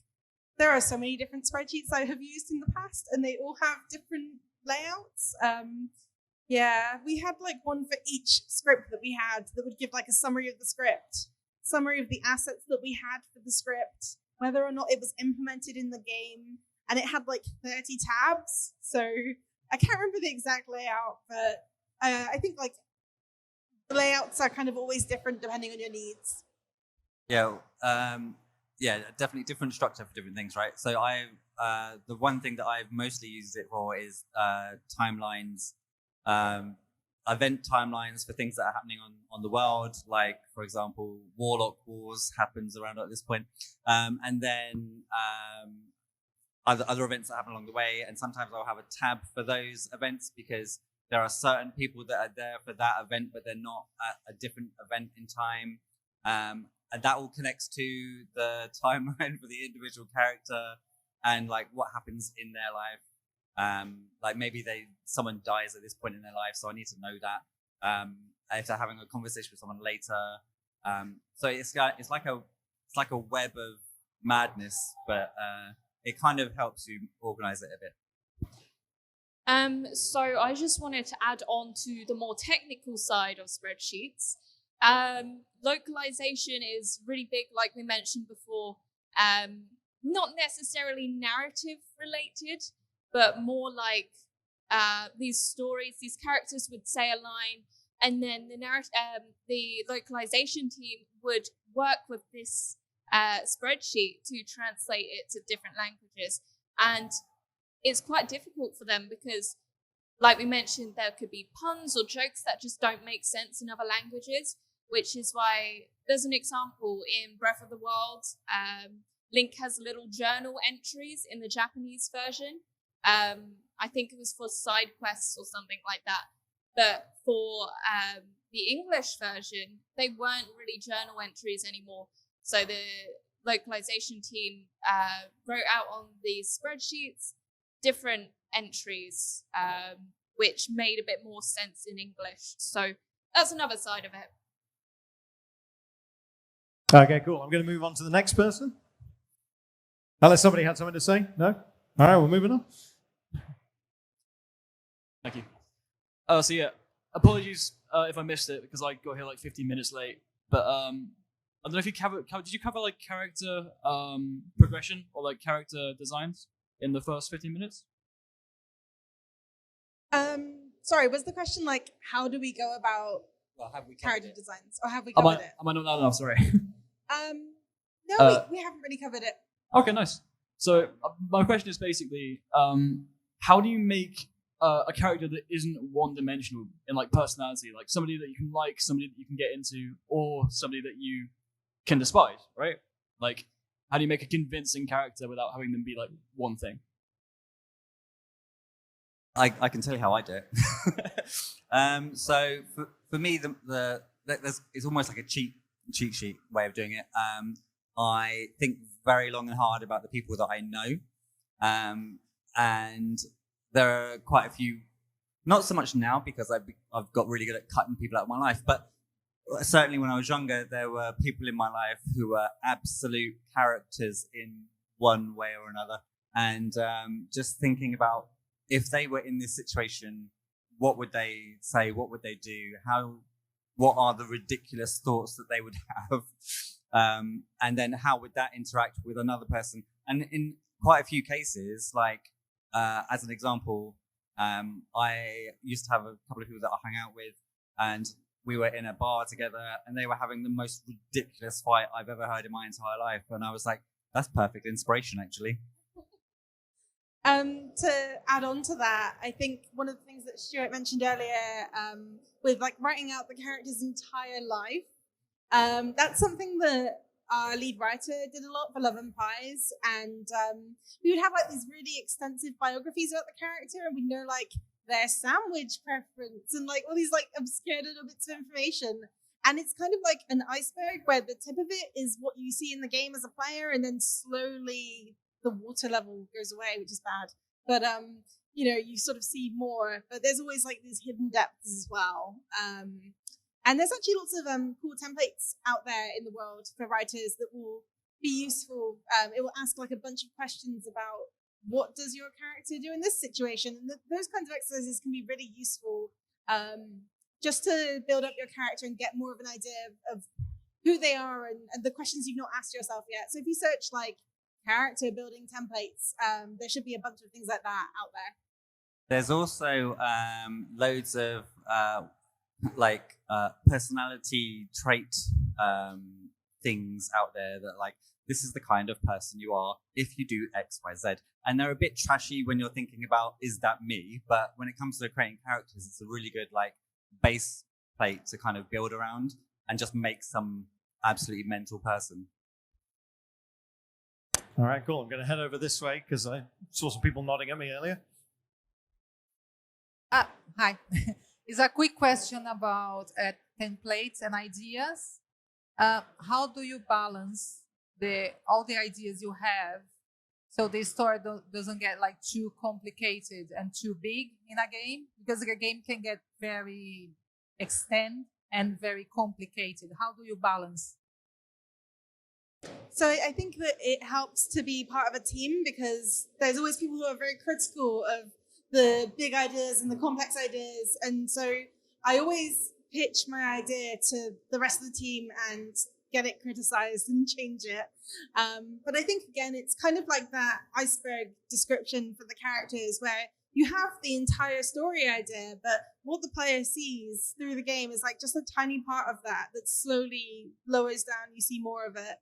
[SPEAKER 3] there are so many different spreadsheets I have used in the past, and they all have different layouts. Yeah, we had like one for each script that we had that would give like a summary of the script, summary of the assets that we had for the script, whether or not it was implemented in the game, and it had like 30 tabs. So I can't remember the exact layout, but I think like the layouts are kind of always different depending on your needs.
[SPEAKER 4] Yeah, definitely different structure for different things, right? So the one thing that I've mostly used it for is timelines, event timelines for things that are happening on the world. Like, for example, Warlock Wars happens around at this point, and then other events that happen along the way. And sometimes I'll have a tab for those events because there are certain people that are there for that event, but they're not at a different event in time. And that all connects to the timeline for the individual character and like what happens in their life. Like maybe someone dies at this point in their life, so I need to know that. If they're having a conversation with someone later, so it's like a web of madness, but it kind of helps you organize it a bit.
[SPEAKER 1] So I just wanted to add on to the more technical side of spreadsheets. Localization is really big, like we mentioned before. Not necessarily narrative related, but more like these stories. These characters would say a line, and then the localization team would work with this spreadsheet to translate it to different languages. And it's quite difficult for them because, like we mentioned, there could be puns or jokes that just don't make sense in other languages, which is why there's an example in Breath of the Wild. Link has little journal entries in the Japanese version. I think it was for side quests or something like that. But for the English version, they weren't really journal entries anymore. So the localization team wrote out on these spreadsheets different entries, which made a bit more sense in English. So that's another side of it.
[SPEAKER 6] Okay, cool. I'm going to move on to the next person. Unless somebody had something to say? No? All right, we're moving on.
[SPEAKER 8] Thank you. So yeah, apologies if I missed it because I got here like 15 minutes late. But I don't know if you did you cover like character progression or like character designs in the first 15 minutes?
[SPEAKER 3] Sorry, was the question like, how do we go about
[SPEAKER 4] Have we
[SPEAKER 3] character
[SPEAKER 4] it?
[SPEAKER 3] designs, or have we covered it?
[SPEAKER 8] Am I not loud enough? Sorry.
[SPEAKER 3] No, we haven't really covered it.
[SPEAKER 8] Okay, nice. So my question is basically, how do you make a character that isn't one-dimensional in like personality, like somebody that you can like, somebody that you can get into, or somebody that you can despise, right? Like, how do you make a convincing character without having them be like one thing?
[SPEAKER 4] I can tell you how I do it. So for me, it's almost like a cheat sheet way of doing it. I think very long and hard about the people that I know, and there are quite a few. Not so much now because I've got really good at cutting people out of my life, but certainly when I was younger, there were people in my life who were absolute characters in one way or another. And just thinking about if they were in this situation, what would they say? What would they do? What are the ridiculous thoughts that they would have? And then how would that interact with another person? And in quite a few cases, like as an example, I used to have a couple of people that I hung out with, and we were in a bar together, and they were having the most ridiculous fight I've ever heard in my entire life. And I was like, that's perfect inspiration, actually.
[SPEAKER 3] To add on to that, I think one of the things that Stuart mentioned earlier, with like writing out the character's entire life, that's something that our lead writer did a lot for Love and Pies, and we would have like these really extensive biographies about the character, and we'd know like their sandwich preference and like all these like obscure little bits of information. And it's kind of like an iceberg where the tip of it is what you see in the game as a player, and then slowly the water level goes away, which is bad. But you sort of see more. But there's always like these hidden depths as well. And there's actually lots of cool templates out there in the world for writers that will be useful. It will ask like a bunch of questions about what does your character do in this situation, and those kinds of exercises can be really useful. Just to build up your character and get more of an idea of who they are and the questions you've not asked yourself yet. So if you search like character building templates, there should be a bunch of things like that out there.
[SPEAKER 4] There's also loads of personality trait things out there that like, this is the kind of person you are if you do X, Y, Z. And they're a bit trashy when you're thinking about, is that me? But when it comes to creating characters, it's a really good like base plate to kind of build around and just make some absolutely mental person.
[SPEAKER 6] All right, cool. I'm going to head over this way because I saw some people nodding at me earlier.
[SPEAKER 9] Hi. It's a quick question about templates and ideas. How do you balance all the ideas you have so the story doesn't get like too complicated and too big in a game? Because a game can get very extended and very complicated. How do you balance?
[SPEAKER 3] So I think that it helps to be part of a team, because there's always people who are very critical of the big ideas and the complex ideas. And so I always pitch my idea to the rest of the team and get it criticized and change it. But I think, again, it's kind of like that iceberg description for the characters where you have the entire story idea, but what the player sees through the game is like just a tiny part of that slowly lowers down. You see more of it.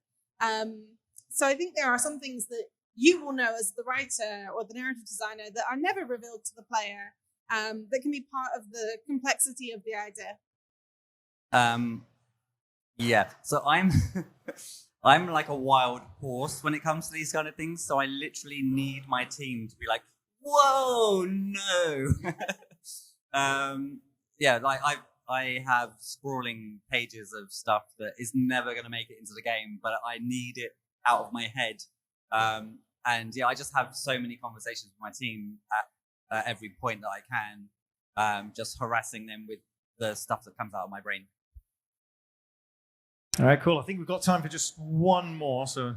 [SPEAKER 3] So I think there are some things that you will know as the writer or the narrative designer that are never revealed to the player, that can be part of the complexity of the idea.
[SPEAKER 4] Yeah, so I'm I'm like a wild horse when it comes to these kind of things. So I literally need my team to be like, whoa, no. Yeah, like I have sprawling pages of stuff that is never going to make it into the game, but I need it out of my head. And yeah, I just have so many conversations with my team at every point that I can, just harassing them with the stuff that comes out of my brain.
[SPEAKER 6] All right, cool. I think we've got time for just one more, so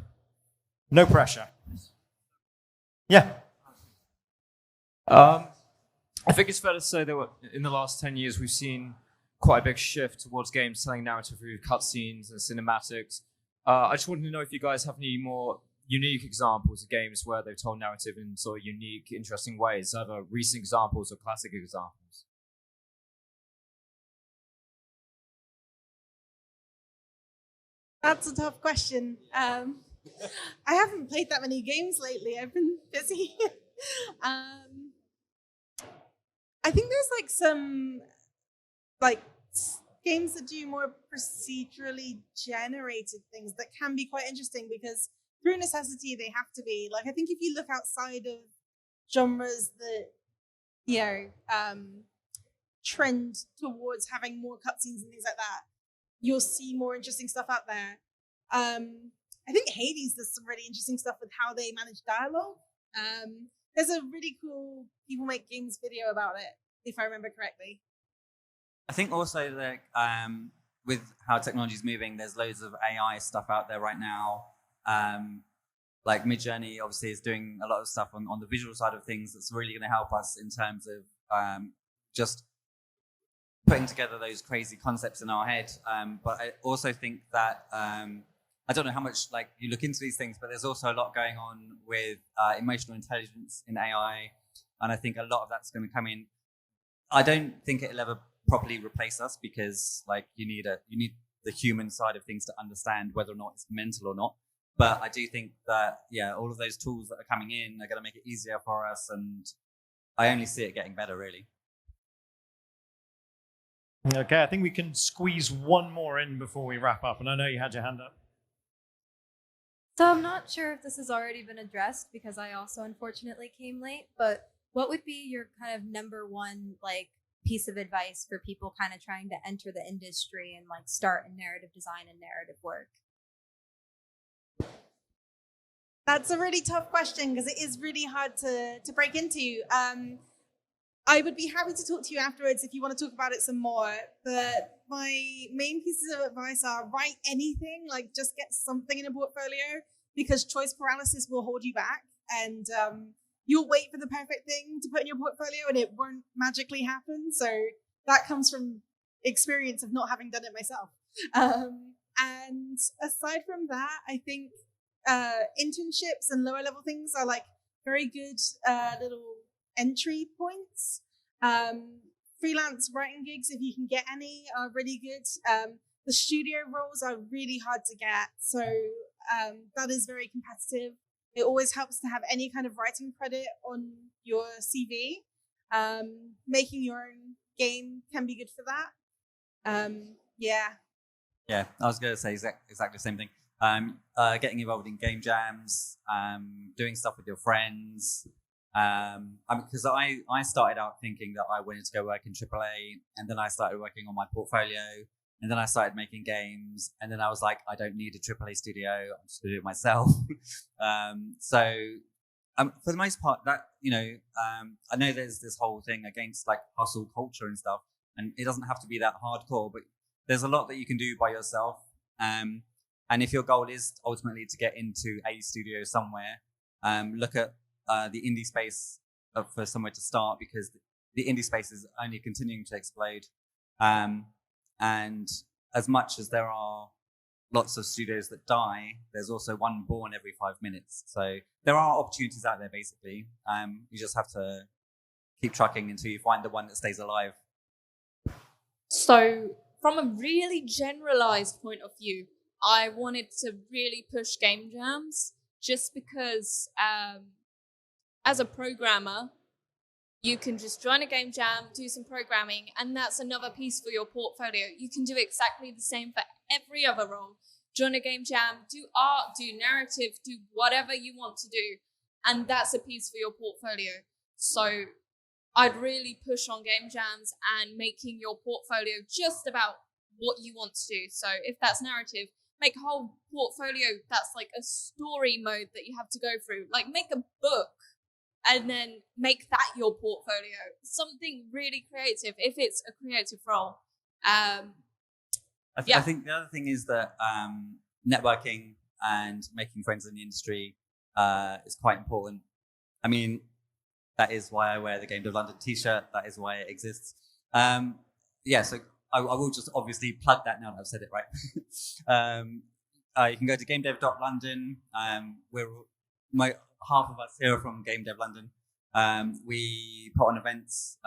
[SPEAKER 6] no pressure. Yeah.
[SPEAKER 10] I think it's fair to say that in the last 10 years, we've seen quite a big shift towards games telling narrative through cutscenes and cinematics. I just wanted to know if you guys have any more unique examples of games where they've told narrative in sort of unique, interesting ways, either recent examples or classic examples.
[SPEAKER 3] That's a tough question. I haven't played that many games lately. I've been busy. I think there's like some games that do more procedurally generated things that can be quite interesting, because through necessity they have to be. Like, I think if you look outside of genres that trend towards having more cutscenes and things like that, you'll see more interesting stuff out there. I think Hades does some really interesting stuff with how they manage dialogue. There's a really cool People Make Games video about it, if I remember correctly.
[SPEAKER 4] I think also that with how technology is moving, there's loads of AI stuff out there right now. Like Midjourney obviously is doing a lot of stuff on the visual side of things that's really going to help us in terms of just putting together those crazy concepts in our head. But I also think that I don't know how much like you look into these things, but there's also a lot going on with emotional intelligence in AI, and I think a lot of that's going to come in. I don't think it'll ever properly replace us because like you need the human side of things to understand whether or not it's mental or not. But I do think that all of those tools that are coming in are going to make it easier for us, and I only see it getting better really.
[SPEAKER 6] Okay, I think we can squeeze one more in before we wrap up, and I know you had your hand up.
[SPEAKER 11] So I'm not sure if this has already been addressed because I also unfortunately came late, but what would be your kind of number one like piece of advice for people kind of trying to enter the industry and like start in narrative design and narrative work?
[SPEAKER 3] That's a really tough question because it is really hard to break into. I would be happy to talk to you afterwards if you want to talk about it some more. But my main pieces of advice are write anything, like just get something in a portfolio because choice paralysis will hold you back. And you'll wait for the perfect thing to put in your portfolio and it won't magically happen. So that comes from experience of not having done it myself. And aside from that, I think internships and lower level things are like very good little entry points. Freelance writing gigs, if you can get any, are really good. The studio roles are really hard to get, so that is very competitive. It always helps to have any kind of writing credit on your CV. Making your own game can be good for that. Yeah,
[SPEAKER 4] I was going to say exactly the same thing. Getting involved in game jams, doing stuff with your friends. Because I started out thinking that I wanted to go work in AAA, and then I started working on my portfolio, and then I started making games, and then I was like, I don't need a AAA studio. I'm just going to do it myself. For the most part, that I know there's this whole thing against like hustle culture and stuff, and it doesn't have to be that hardcore, but there's a lot that you can do by yourself. And if your goal is ultimately to get into a studio somewhere, look at the indie space for somewhere to start, because the indie space is only continuing to explode. And as much as there are lots of studios that die, there's also one born every 5 minutes. So there are opportunities out there, basically. You just have to keep trucking until you find the one that stays alive.
[SPEAKER 1] So from a really generalized point of view, I wanted to really push game jams just because as a programmer, you can just join a game jam, do some programming, and that's another piece for your portfolio. You can do exactly the same for every other role. Join a game jam, do art, do narrative, do whatever you want to do, and that's a piece for your portfolio. So I'd really push on game jams and making your portfolio just about what you want to do. So if that's narrative, make a whole portfolio that's like a story mode that you have to go through. Like make a book and then make that your portfolio. Something really creative if it's a creative role.
[SPEAKER 4] I think the other thing is that networking and making friends in the industry is quite important. I mean, that is why I wear the Game Dev London t-shirt. That is why it exists. So I will just obviously plug that now that I've said it right. You can go to gamedev.london. Half of us here are from Game Dev London. We put on events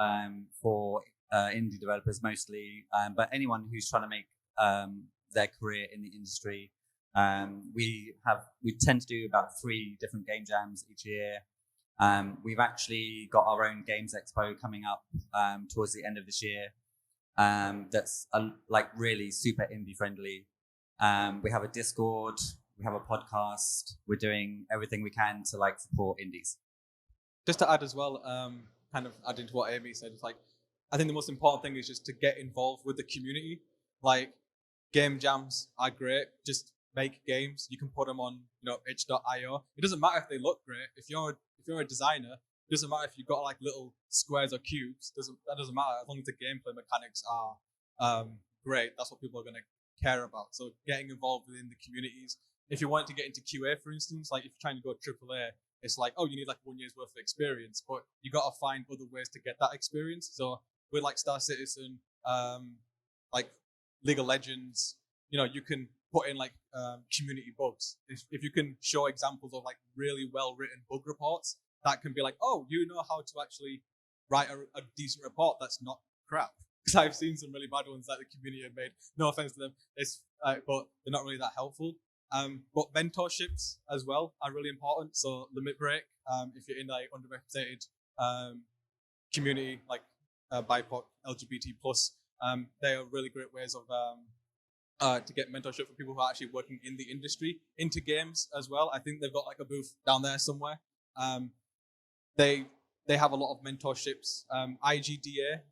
[SPEAKER 4] for indie developers mostly, but anyone who's trying to make their career in the industry. We tend to do about 3 different game jams each year. We've actually got our own games expo coming up towards the end of this year. That's like really super indie friendly. We have a Discord, we have a podcast. We're doing everything we can to like support indies.
[SPEAKER 2] Just to add as well, kind of adding to what Amy said, it's like I think the most important thing is just to get involved with the community. Like game jams are great. Just make games. You can put them on itch.io. It doesn't matter if they look great. If you're a designer, it doesn't matter if you've got like little squares or cubes. That doesn't matter as long as the gameplay mechanics are great. That's what people are going to care about. So getting involved within the communities. If you wanted to get into QA, for instance, like if you're trying to go AAA, it's like, oh, you need like 1 year's worth of experience, but you got to find other ways to get that experience. So with like Star Citizen, like League of Legends, you can put in like community bugs. If you can show examples of like really well written bug reports, that can be like, oh, you know how to actually write a decent report that's not crap. Because I've seen some really bad ones that the community have made. No offense to them, but they're not really that helpful. But mentorships as well are really important. So Limit Break, if you're in like underrepresented community like BIPOC, LGBT plus, they are really great ways of to get mentorship for people who are actually working in the industry, into games as well. I think they've got like a booth down there somewhere. They have a lot of mentorships. IGDA,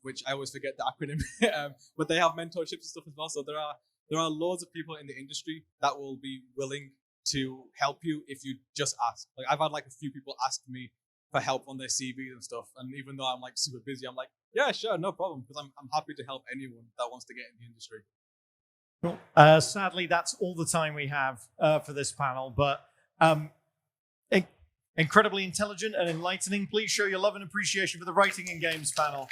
[SPEAKER 2] which I always forget the acronym, but they have mentorships and stuff as well. So there are loads of people in the industry that will be willing to help you if you just ask. Like I've had like a few people ask me for help on their CVs and stuff, and even though I'm like super busy, I'm like, yeah, sure, no problem, because I'm happy to help anyone that wants to get in the industry.
[SPEAKER 6] Cool. Sadly, that's all the time we have for this panel, but incredibly intelligent and enlightening. Please show your love and appreciation for the Writing in Games panel.